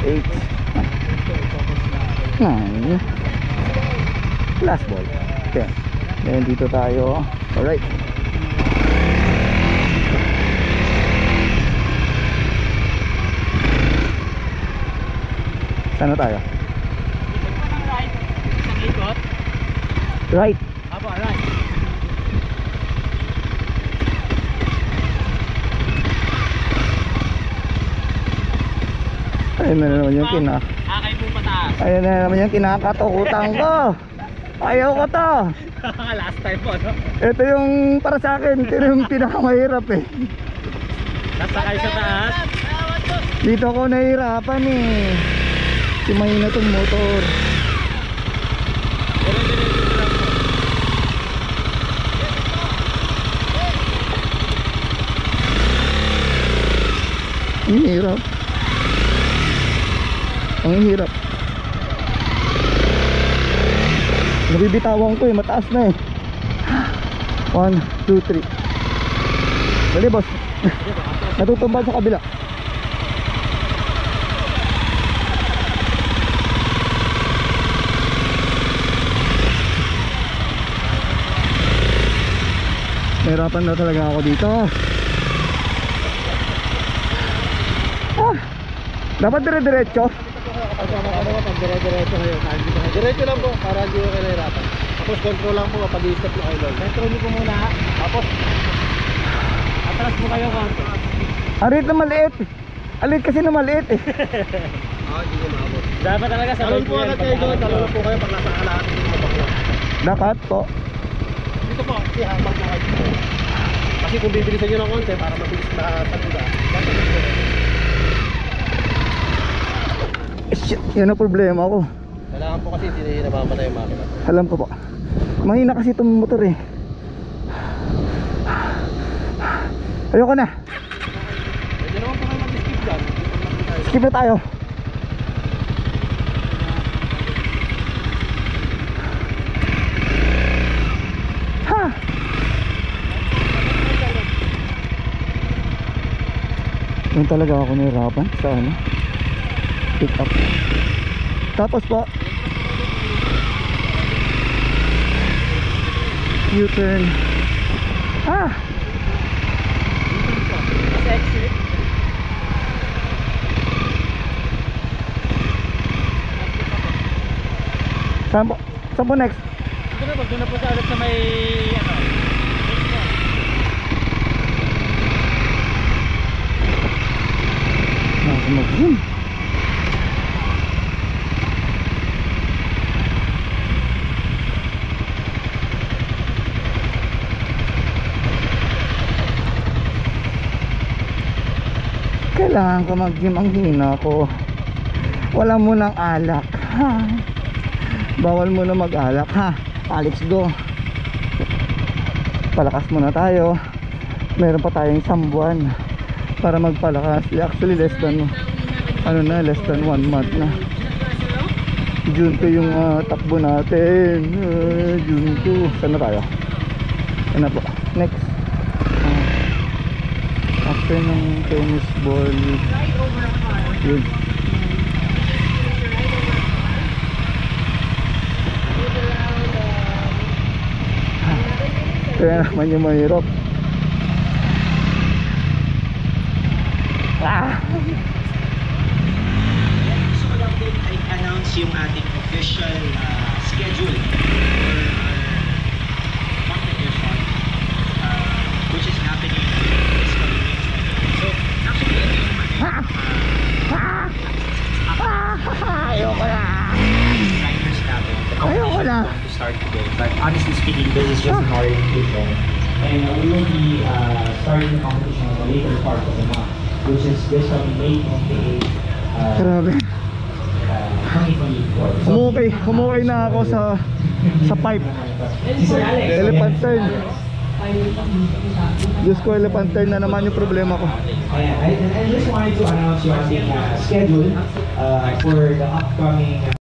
9. Last ball. Okay. Then dito tayo. Alright. Saan na tayo? Right. Isang ikot. Right. Apo, right. Ayun na naman yung Akay mo pataas. Ayun na naman yung kinakatakutan ko. Ayaw ko to. Last time po, no? Ito yung para sa akin. Ito yung pinakamahirap eh. Nasakay sa taas. Dito ako nahihirapan eh. Si mahina tong motor. Ang hirap. Ang hirap. Nabibitawan ko eh, mataas na eh. 1, 2, 3. Dali boss. Natutumbad sa kabila. Nahirapan na talaga ako dito. Dapat dire-diretso. Diretso lang po para hindi ko kahirapan. Tapos control lang po kapag i-step na kayo. Control niyo po muna. Tapos Atras po kayo konti. Arit na maliit. Alit kasi na maliit eh. hindi ko maabot. Dapat talaga sa Talon po agad kayo doon. Talon po kayo pag nasa kalahat ng mabakla. Dapat po. Dito po, hambak na kayo. Kasi kung bibilisan nyo ng konti para mabilis na saluda. Dapat dito. Shit, yun ang problema ko. Kailangan po kasi hindi namamatay yung makina. Alam ko po. Mahina kasi itong motor eh. Ayoko na. Pwede naman po kayo mag-skip dyan. Skip na tayo. Ha! Doon talaga ako nahirapan sa ano, pick up. Tapos po U-turn. Ah! Exit. Saan po? Saan po next? Ito na po, doon na po sa ulit sa may ano. Nasa mag-zoom. Kailangan ko mag-gym, ang hina ko. Wala mo ng alak ha? Bawal mo na mag-alak ha. Alex go. Palakas muna tayo. Meron pa tayong isang buwan para magpalakas. Actually less than ano na, less than 1 month na. June 2 yung takbo natin. June 2. Saan na tayo? Ano po? Next. After ng tennis ball. Yun. Kaya naman yung mahirap. So lang din ay announce yung ating official schedule for our competition which is happening this coming week. So actually ito yung Ayoko na. riders natin. The Ayoko na. competition is going to start today, but honestly speaking this is just an orientation and we will be starting the competition at the later part of the month, which is this coming May 28, Grabe. 2024. So, Humukay na ako sa pipe. Elephant turn. Diyos ko, elephant turn na naman yung problema ko. I just wanted to announce yung ating schedule for the upcoming